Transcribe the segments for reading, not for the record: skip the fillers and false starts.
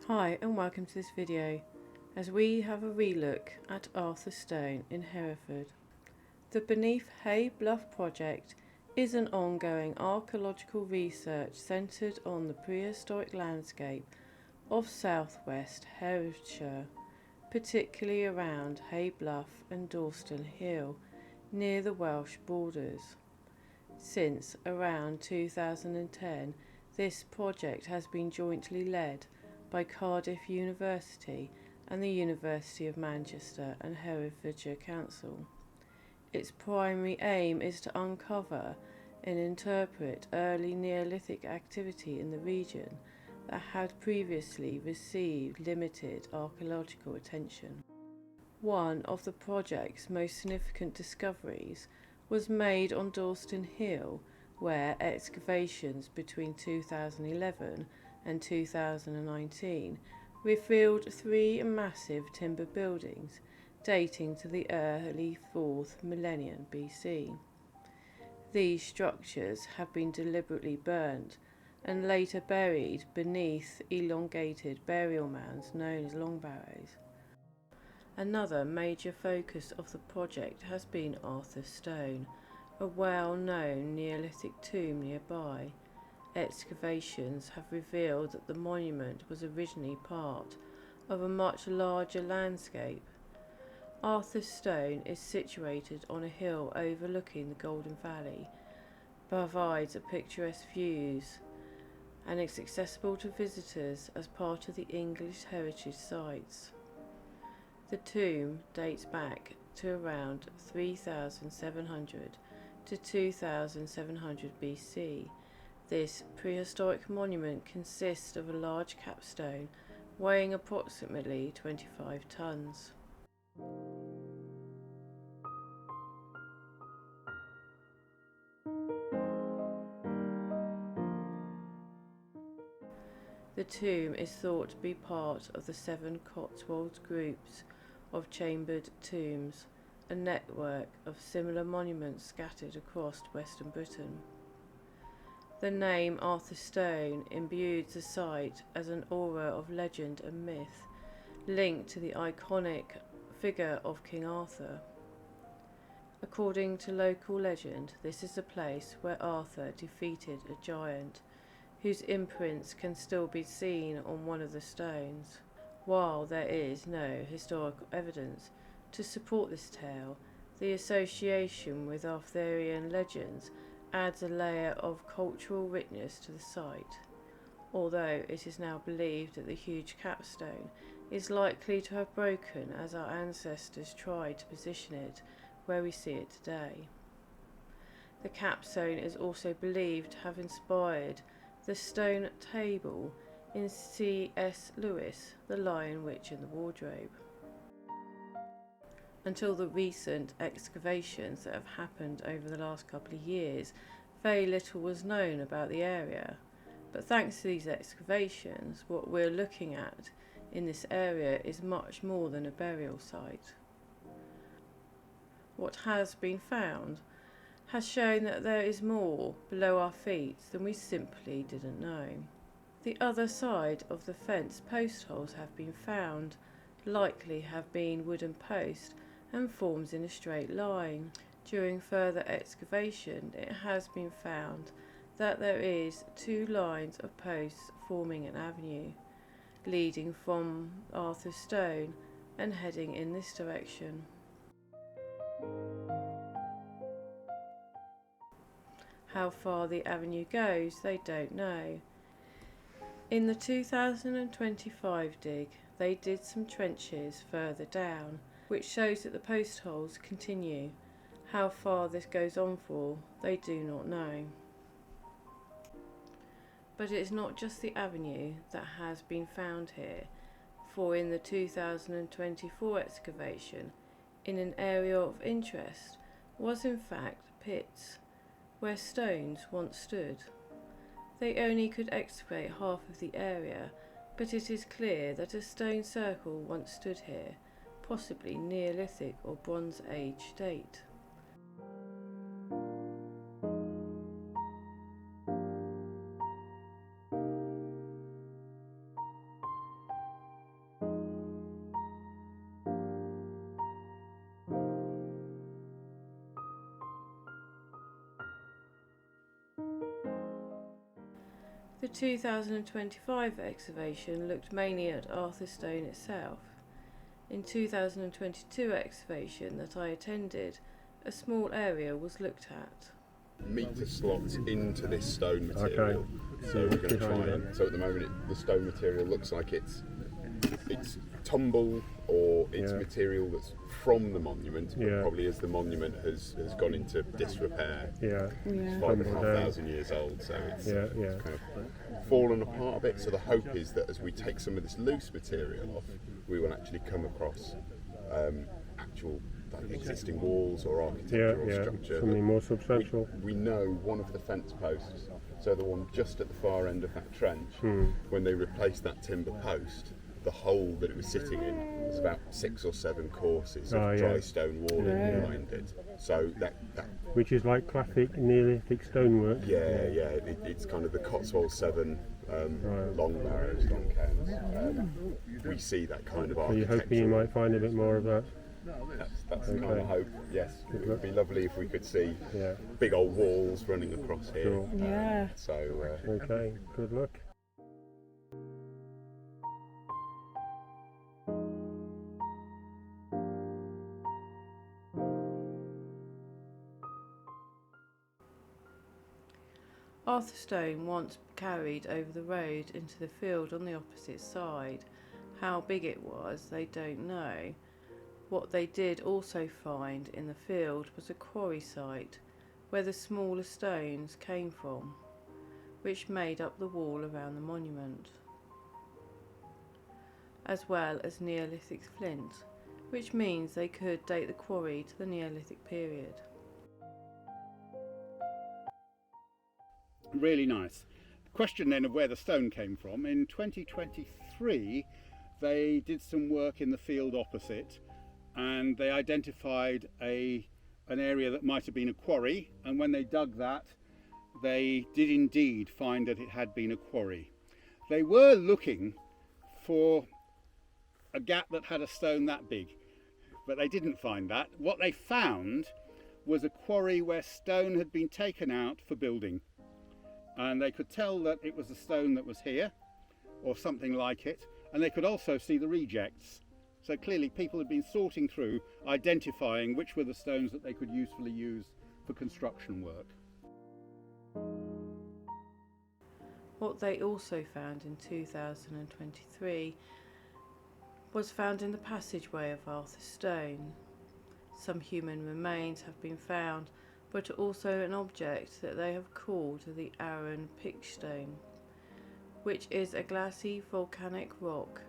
Hi and welcome to this video as we have a relook at Arthur Stone in Hereford. The Beneath Hay Bluff project is an ongoing archaeological research centred on the prehistoric landscape of southwest Herefordshire, particularly around Hay Bluff and Dalston Hill near the Welsh borders. Since around 2010, this project has been jointly led by Cardiff University and the University of Manchester and Herefordshire Council. Its primary aim is to uncover and interpret early Neolithic activity in the region that had previously received limited archaeological attention. One of the project's most significant discoveries was made on Dalston Hill, where excavations between 2011 and 2019 revealed three massive timber buildings dating to the early 4th millennium BC. These structures have been deliberately burnt and later buried beneath elongated burial mounds known as long barrows. Another major focus of the project has been Arthur Stone, a well-known Neolithic tomb nearby. Excavations have revealed that the monument was originally part of a much larger landscape. Arthur Stone is situated on a hill overlooking the Golden Valley, provides a picturesque views, and is accessible to visitors as part of the English Heritage Sites. The tomb dates back to around 3700 to 2700 BC. This prehistoric monument consists of a large capstone weighing approximately 25 tons. The tomb is thought to be part of the 7 Cotswold groups of chambered tombs, a network of similar monuments scattered across Western Britain. The name Arthur Stone imbues the site as an aura of legend and myth, linked to the iconic figure of King Arthur. According to local legend, this is a place where Arthur defeated a giant, whose imprints can still be seen on one of the stones. While there is no historical evidence to support this tale, the association with Arthurian legends adds a layer of cultural richness to the site, although it is now believed that the huge capstone is likely to have broken as our ancestors tried to position it where we see it today. The capstone is also believed to have inspired the stone table in C.S. Lewis' The Lion, Witch and the Wardrobe. Until the recent excavations that have happened over the last couple of years, very little was known about the area. But thanks to these excavations, what we're looking at in this area is much more than a burial site. What has been found has shown that there is more below our feet than we simply didn't know. The other side of the fence post holes have been found, likely have been wooden posts and forms in a straight line. During further excavation, it has been found that there is 2 lines of posts forming an avenue, leading from Arthur Stone and heading in this direction. How far the avenue goes, they don't know. In the 2025 dig, they did some trenches further down, which shows that the post holes continue. How far this goes on for, they do not know. But it's not just the avenue that has been found here, for in the 2024 excavation, in an area of interest, was in fact pits where stones once stood. They only could excavate half of the area, but it is clear that a stone circle once stood here, possibly Neolithic or Bronze Age date. The 2025 excavation looked mainly at Arthur Stone itself. In 2022 excavation that I attended, a small area was looked at. Meter slots into this stone material. Okay. So we're going to try and. So at the moment, the stone material looks like it's tumble or it's material that's from the monument, but probably as the monument has gone into disrepair. It's 5,500 years old, so it's kind of fallen apart a bit. So the hope is that as we take some of this loose material off, we will actually come across actual existing walls or architectural structure. Something more substantial. We know one of the fence posts, so the one just at the far end of that trench, when they replaced that timber post, the hole that it was sitting in was about 6 or 7 courses of dry stone walling behind it. So that which is like classic Neolithic stonework. It's kind of the Cotswold 7 long barrows, long cairns. We see that kind of architecture. So you're hoping you might find a bit more of that? That's the kind of hope, yes. It would be lovely if we could see big old walls running across here. Sure. So okay, good luck. Arthur Stone once carried over the road into the field on the opposite side. How big it was, they don't know. What they did also find in the field was a quarry site where the smaller stones came from, which made up the wall around the monument, as well as Neolithic flint, which means they could date the quarry to the Neolithic period. Really nice. The question then of where the stone came from. In 2023 they did some work in the field opposite and they identified an area that might have been a quarry, and when they dug that they did indeed find that it had been a quarry. They were looking for a gap that had a stone that big, but they didn't find that. What they found was a quarry where stone had been taken out for building, and they could tell that it was a stone that was here or something like it, and they could also see the rejects. So clearly people had been sorting through, identifying which were the stones that they could usefully use for construction work. What they also found in 2023 was found in the passageway of Arthur Stone. Some human remains have been found, but also an object that they have called the Arran Pickstone, which is a glassy volcanic rock.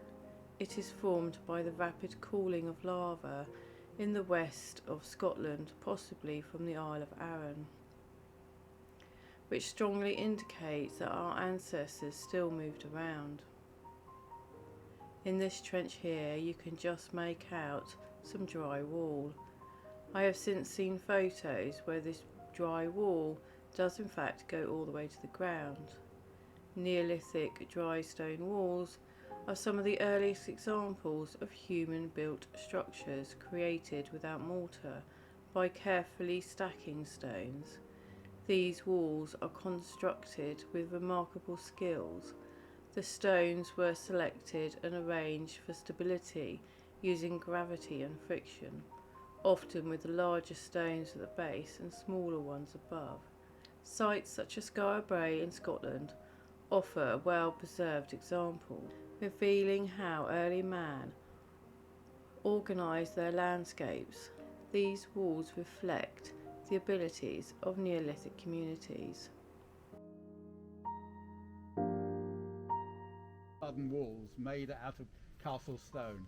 It is formed by the rapid cooling of lava in the west of Scotland, possibly from the Isle of Arran, which strongly indicates that our ancestors still moved around. In this trench here you can just make out some dry wall. I have since seen photos where this dry wall does in fact go all the way to the ground. Neolithic dry stone walls are some of the earliest examples of human-built structures created without mortar by carefully stacking stones. These walls are constructed with remarkable skills. The stones were selected and arranged for stability using gravity and friction, often with the larger stones at the base and smaller ones above. Sites such as Cara in Scotland offer a well-preserved example, revealing how early man organised their landscapes. These walls reflect the abilities of Neolithic communities. Garden walls made out of castle stone.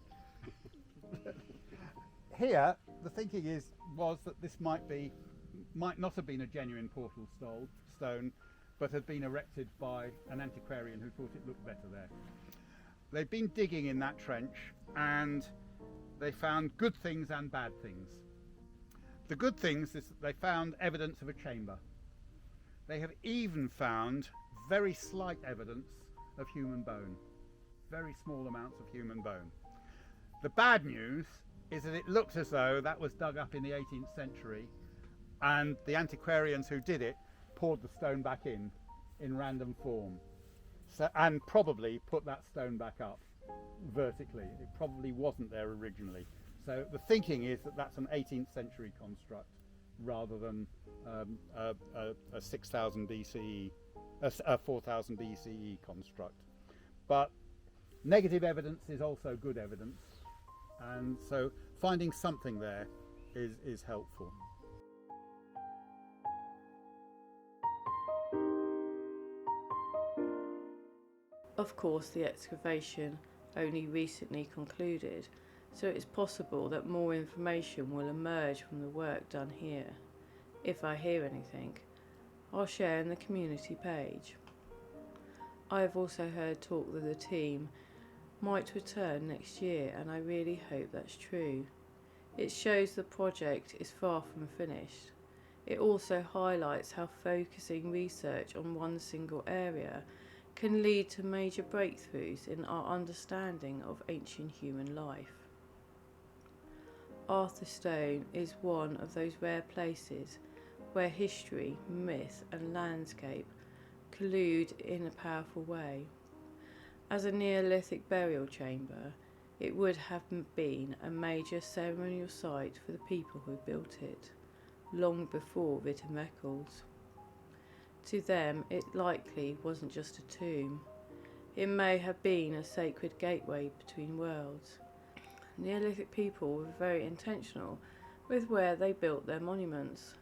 Here, the thinking was that this might not have been a genuine portal stone, but had been erected by an antiquarian who thought it looked better there. They've been digging in that trench and they found good things and bad things. The good things is that they found evidence of a chamber. They have even found very slight evidence of human bone, very small amounts of human bone. The bad news is that it looks as though that was dug up in the 18th century and the antiquarians who did it poured the stone back in random form. So, and probably put that stone back up vertically. It probably wasn't there originally. So the thinking is that that's an 18th century construct rather than a 6000 BCE, a 4000 BCE construct. But negative evidence is also good evidence, and so finding something there is helpful. Of course, the excavation only recently concluded, so it's possible that more information will emerge from the work done here. If I hear anything, I'll share in the community page. I have also heard talk that the team might return next year, and I really hope that's true. It shows the project is far from finished. It also highlights how focusing research on one single area can lead to major breakthroughs in our understanding of ancient human life. Arthur Stone is one of those rare places where history, myth and landscape collude in a powerful way. As a Neolithic burial chamber, it would have been a major ceremonial site for the people who built it, long before written records. To them, it likely wasn't just a tomb. It may have been a sacred gateway between worlds. Neolithic people were very intentional with where they built their monuments.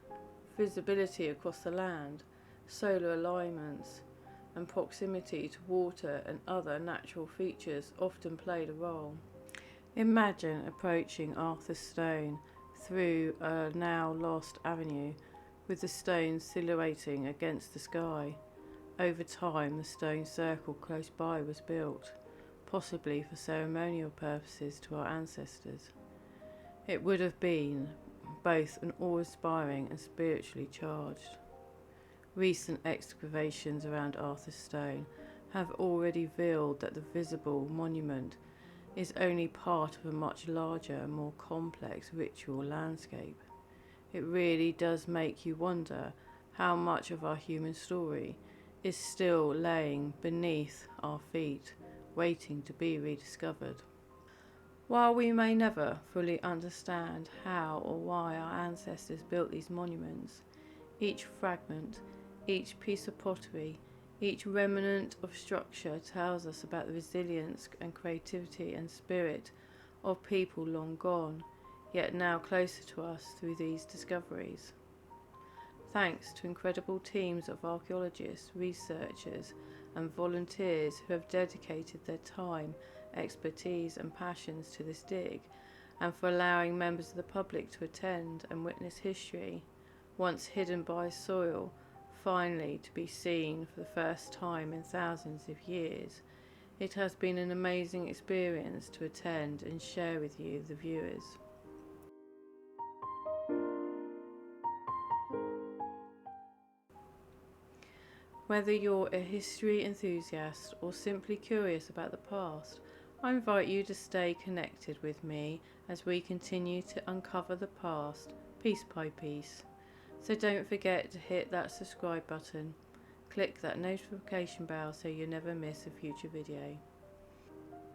Visibility across the land, solar alignments, and proximity to water and other natural features often played a role. Imagine approaching Arthur Stone through a now lost avenue, with the stones silhouetting against the sky. Over time, the stone circle close by was built, possibly for ceremonial purposes to our ancestors. It would have been both an awe-inspiring and spiritually charged. Recent excavations around Arthur Stone have already revealed that the visible monument is only part of a much larger and more complex ritual landscape. It really does make you wonder how much of our human story is still laying beneath our feet, waiting to be rediscovered. While we may never fully understand how or why our ancestors built these monuments, each fragment, each piece of pottery, each remnant of structure tells us about the resilience and creativity and spirit of people long gone, yet now closer to us through these discoveries. Thanks to incredible teams of archaeologists, researchers and volunteers who have dedicated their time, expertise and passions to this dig, and for allowing members of the public to attend and witness history, once hidden by soil, finally to be seen for the first time in thousands of years. It has been an amazing experience to attend and share with you, the viewers. Whether you're a history enthusiast or simply curious about the past, I invite you to stay connected with me as we continue to uncover the past, piece by piece. So don't forget to hit that subscribe button, click that notification bell so you never miss a future video.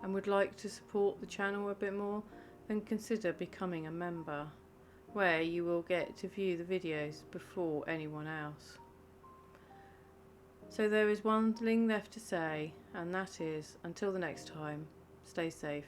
And would like to support the channel a bit more? Then consider becoming a member, where you will get to view the videos before anyone else. So there is one thing left to say, and that is, until the next time, stay safe.